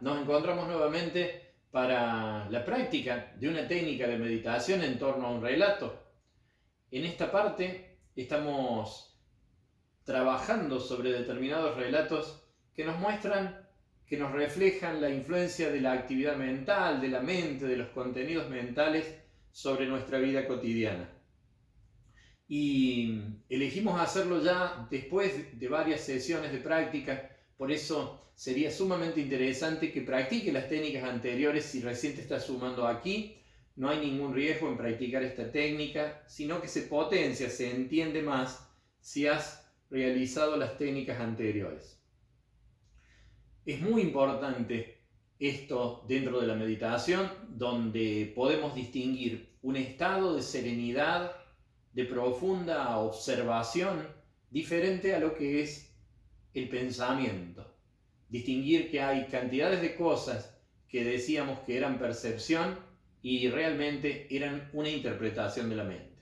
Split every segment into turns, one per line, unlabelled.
nos encontramos nuevamente para la práctica de una técnica de meditación en torno a un relato. En esta parte estamos trabajando sobre determinados relatos que nos muestran, que nos reflejan la influencia de la actividad mental, de la mente, de los contenidos mentales sobre nuestra vida cotidiana. Y elegimos hacerlo ya después de varias sesiones de práctica. Por eso sería sumamente interesante que practique las técnicas anteriores si recién te estás sumando aquí. No hay ningún riesgo en practicar esta técnica, sino que se potencia, se entiende más si has realizado las técnicas anteriores. Es muy importante esto dentro de la meditación, donde podemos distinguir un estado de serenidad, de profunda observación, diferente a lo que es el pensamiento. Distinguir que hay cantidades de cosas que decíamos que eran percepción y realmente eran una interpretación de la mente.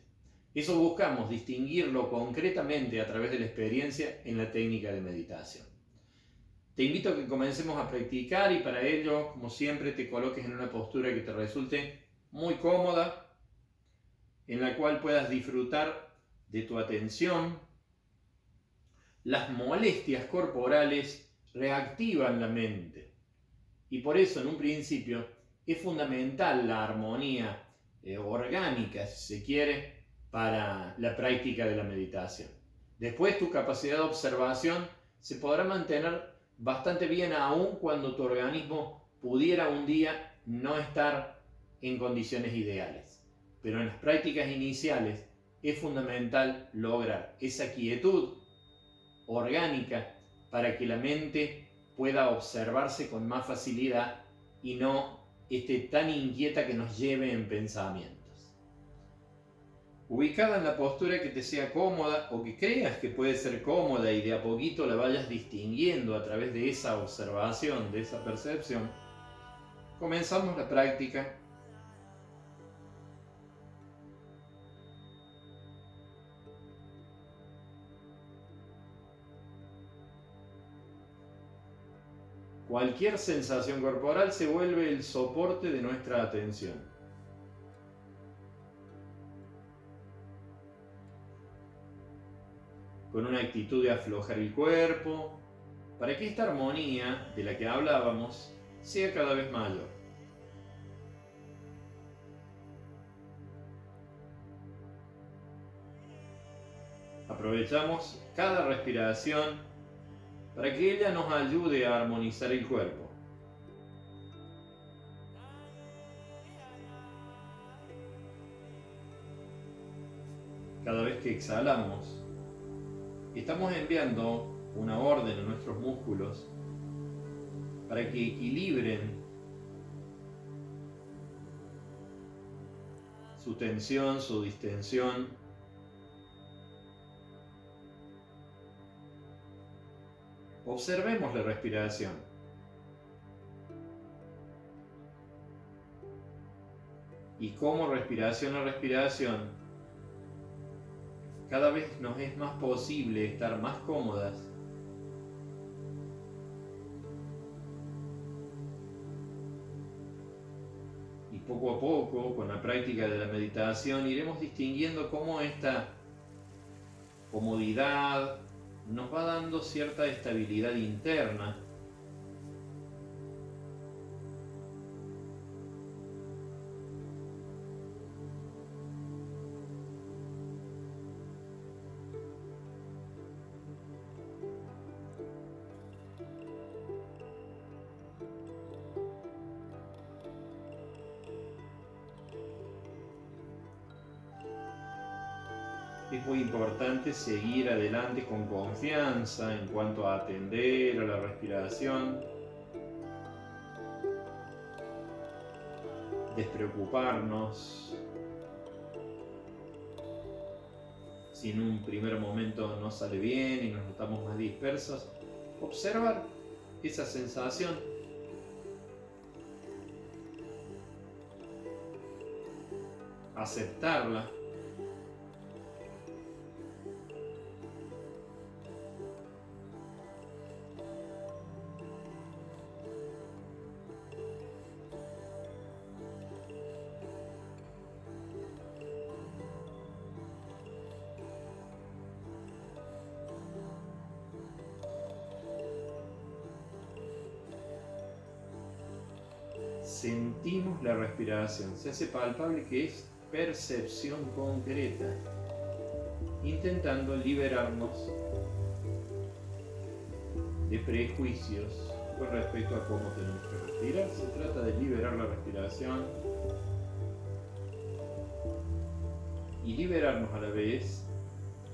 Eso buscamos distinguirlo concretamente a través de la experiencia en la técnica de meditación. Te invito a que comencemos a practicar y para ello, como siempre, te coloques en una postura que te resulte muy cómoda, en la cual puedas disfrutar de tu atención. Las molestias corporales reactivan la mente y por eso en un principio es fundamental la armonía orgánica, si se quiere, para la práctica de la meditación. Después tu capacidad de observación se podrá mantener bastante bien aún cuando tu organismo pudiera un día no estar en condiciones ideales. Pero en las prácticas iniciales es fundamental lograr esa quietud orgánica para que la mente pueda observarse con más facilidad y no esté tan inquieta que nos lleve en pensamientos. Ubicada en la postura que te sea cómoda o que creas que puede ser cómoda y de a poquito la vayas distinguiendo a través de esa observación, de esa percepción, comenzamos la práctica. Cualquier sensación corporal se vuelve el soporte de nuestra atención. Con una actitud de aflojar el cuerpo, para que esta armonía de la que hablábamos sea cada vez mayor. Aprovechamos cada respiración para que ella nos ayude a armonizar el cuerpo. Cada vez que exhalamos, estamos enviando una orden a nuestros músculos para que equilibren su tensión, su distensión. Observemos la respiración. Y cómo respiración a respiración, cada vez nos es más posible estar más cómodas y poco a poco, con la práctica de la meditación, iremos distinguiendo cómo esta comodidad nos va dando cierta estabilidad interna. Es muy importante seguir adelante con confianza en cuanto a atender a la respiración, despreocuparnos. Si en un primer momento no sale bien y nos notamos más dispersos, observar esa sensación. Aceptarla. sentimos la respiración, se hace palpable que es percepción concreta, intentando liberarnos de prejuicios con respecto a cómo tenemos que respirar. Se trata de liberar la respiración y liberarnos a la vez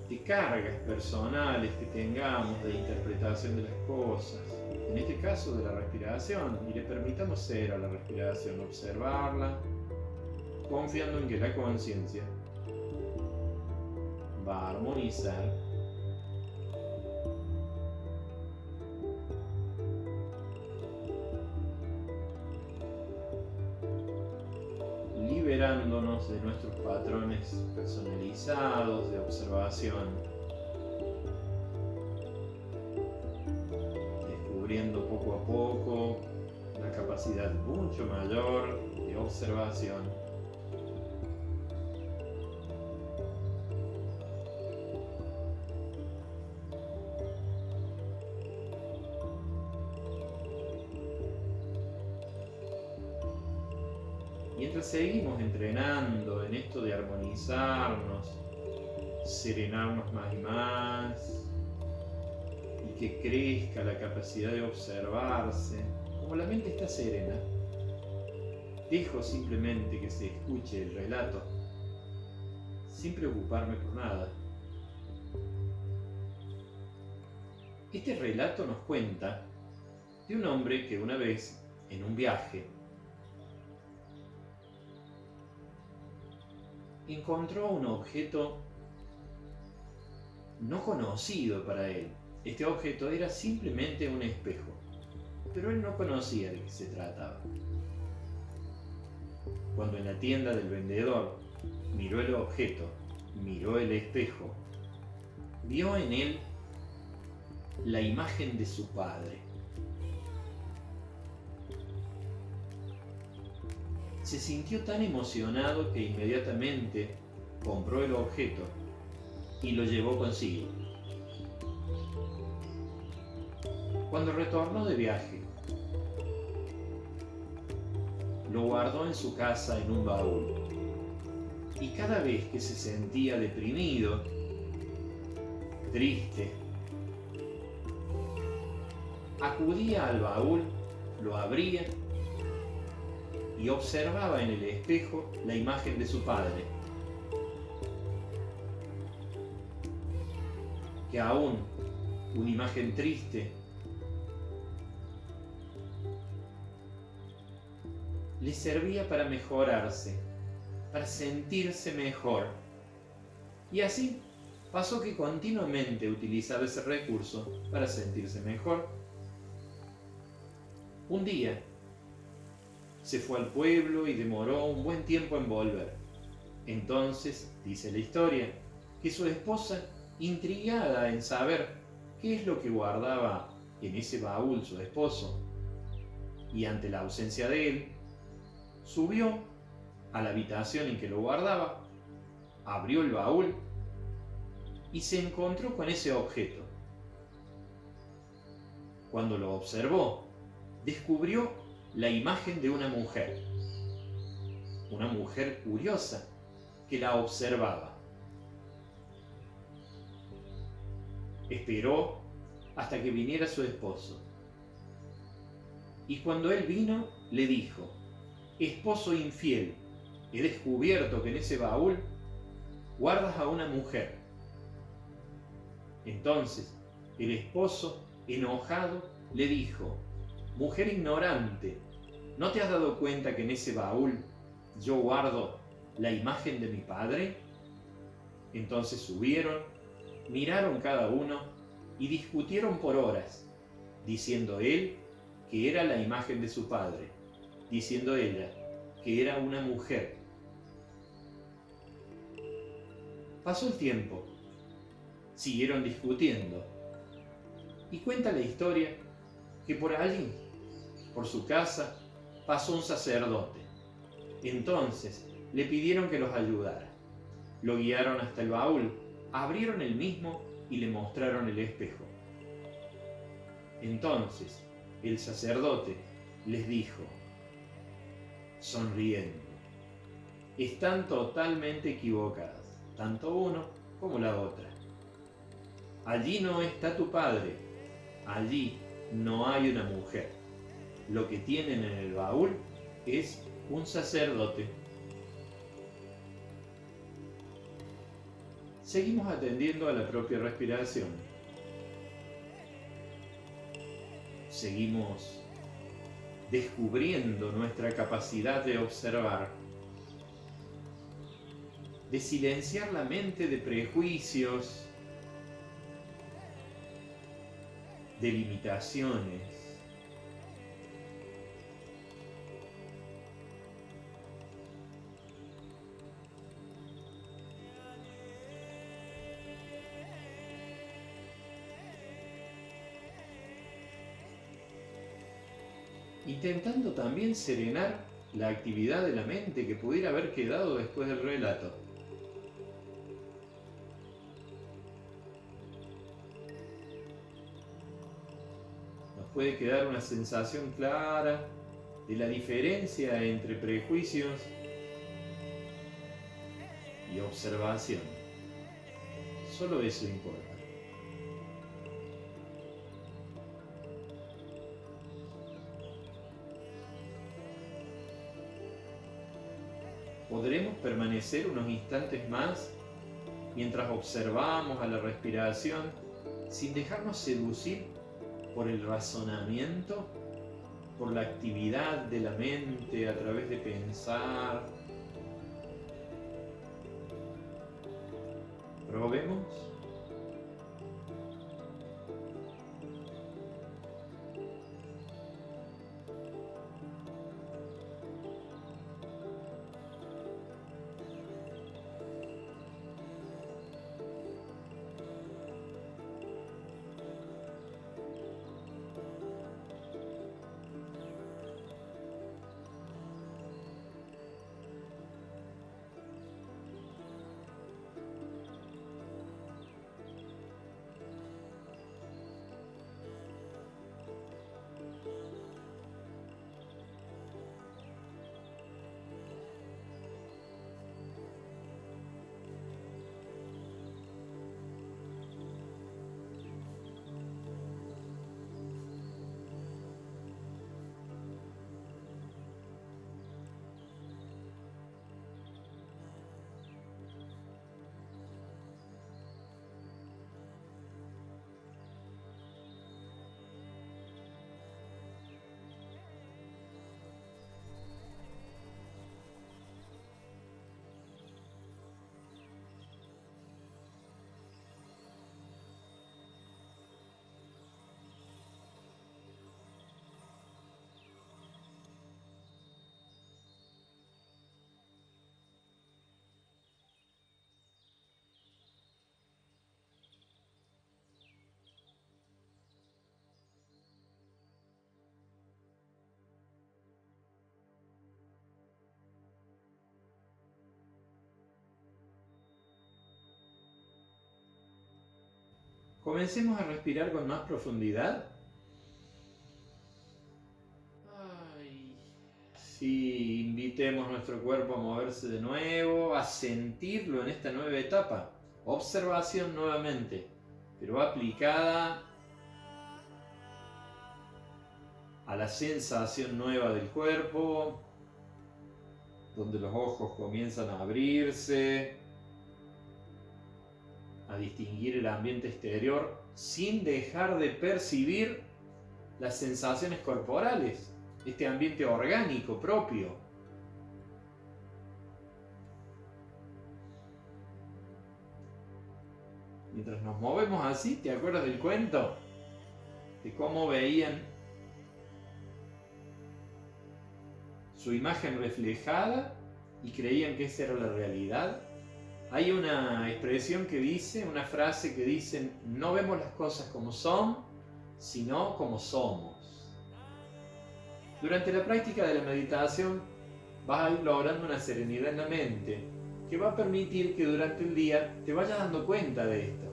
de cargas personales que tengamos de interpretación de las cosas, en este caso de la respiración, y le permitamos ser a la respiración, observarla, confiando en que la conciencia va a armonizar liberándonos de nuestros patrones personalizados de observación, descubriendo poco a poco una capacidad mucho mayor de observación. Mientras seguimos entrenando en esto de armonizarnos, serenarnos más y más, y que crezca la capacidad de observarse, como la mente está serena, dejo simplemente que se escuche el relato, sin preocuparme por nada. Este relato nos cuenta de un hombre que una vez, en un viaje, encontró un objeto no conocido para él. Este objeto era simplemente un espejo, pero él no conocía de qué se trataba. Cuando en la tienda del vendedor miró el objeto, miró el espejo, vio en él la imagen de su padre. Se sintió tan emocionado que inmediatamente compró el objeto y lo llevó consigo. Cuando retornó de viaje, lo guardó en su casa en un baúl. Y cada vez que se sentía deprimido, triste, acudía al baúl, lo abría y observaba en el espejo la imagen de su padre, que aún una imagen triste le servía para mejorarse, para sentirse mejor. Y así pasó que continuamente utilizaba ese recurso para sentirse mejor. Un día se fue al pueblo y demoró un buen tiempo en volver. Entonces, dice la historia, que su esposa, intrigada en saber qué es lo que guardaba en ese baúl su esposo, y ante la ausencia de él, subió a la habitación en que lo guardaba, abrió el baúl y se encontró con ese objeto. Cuando lo observó, descubrió la imagen de una mujer curiosa que la observaba. Esperó hasta que viniera su esposo. Y cuando él vino, le dijo: «Esposo infiel, he descubierto que en ese baúl guardas a una mujer». Entonces el esposo, enojado, le dijo: «Mujer ignorante, ¿no te has dado cuenta que en ese baúl yo guardo la imagen de mi padre?». Entonces subieron, miraron cada uno y discutieron por horas, diciendo él que era la imagen de su padre, diciendo ella que era una mujer. Pasó el tiempo, siguieron discutiendo, y cuenta la historia que por allí, por su casa, pasó un sacerdote. Entonces le pidieron que los ayudara. Lo guiaron hasta el baúl, abrieron el mismo y le mostraron el espejo. Entonces el sacerdote les dijo: sonriendo. Están totalmente equivocadas, tanto uno como la otra. Allí no está tu padre, allí no hay una mujer. Lo que tienen en el baúl es un sacerdote. Seguimos atendiendo a la propia respiración. Seguimos descubriendo nuestra capacidad de observar, de silenciar la mente de prejuicios, de limitaciones. Intentando también serenar la actividad de la mente que pudiera haber quedado después del relato. Nos puede quedar una sensación clara de la diferencia entre prejuicios y observación. Solo eso importa. Podremos permanecer unos instantes más mientras observamos a la respiración sin dejarnos seducir por el razonamiento, por la actividad de la mente a través de pensar. Probemos. Comencemos a respirar con más profundidad. Sí, invitemos nuestro cuerpo a moverse de nuevo, a sentirlo en esta nueva etapa. Observación nuevamente, pero aplicada a la sensación nueva del cuerpo, donde los ojos comienzan a abrirse, a distinguir el ambiente exterior sin dejar de percibir las sensaciones corporales, este ambiente orgánico propio. Mientras nos movemos así, ¿te acuerdas del cuento? De cómo veían su imagen reflejada y creían que esa era la realidad. Hay una expresión que dice, una frase que dice, no vemos las cosas como son, sino como somos. Durante la práctica de la meditación vas a ir logrando una serenidad en la mente que va a permitir que durante el día te vayas dando cuenta de esto.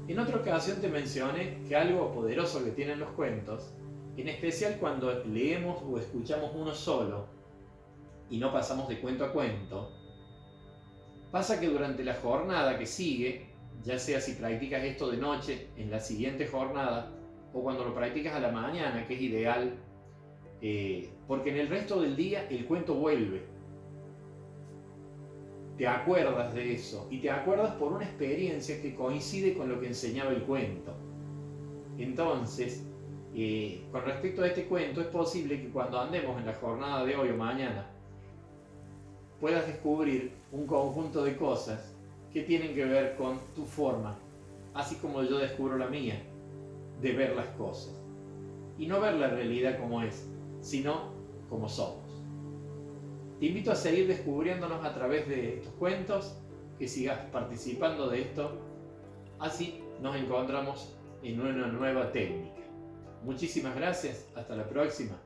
En otra ocasión te mencioné que algo poderoso que tienen los cuentos En especial cuando leemos o escuchamos uno solo y no pasamos de cuento a cuento, pasa que durante la jornada que sigue, ya sea si practicas esto de noche, en la siguiente jornada, o cuando lo practicas a la mañana, que es ideal, porque en el resto del día el cuento vuelve. Te acuerdas de eso, y te acuerdas por una experiencia que coincide con lo que enseñaba el cuento. Entonces, con respecto a este cuento, es posible que cuando andemos en la jornada de hoy o mañana, puedas descubrir un conjunto de cosas que tienen que ver con tu forma, así como yo descubro la mía, de ver las cosas. Y no ver la realidad como es, sino como somos. Te invito a seguir descubriéndonos a través de estos cuentos, que sigas participando de esto, así nos encontramos en una nueva técnica. Muchísimas gracias, hasta la próxima.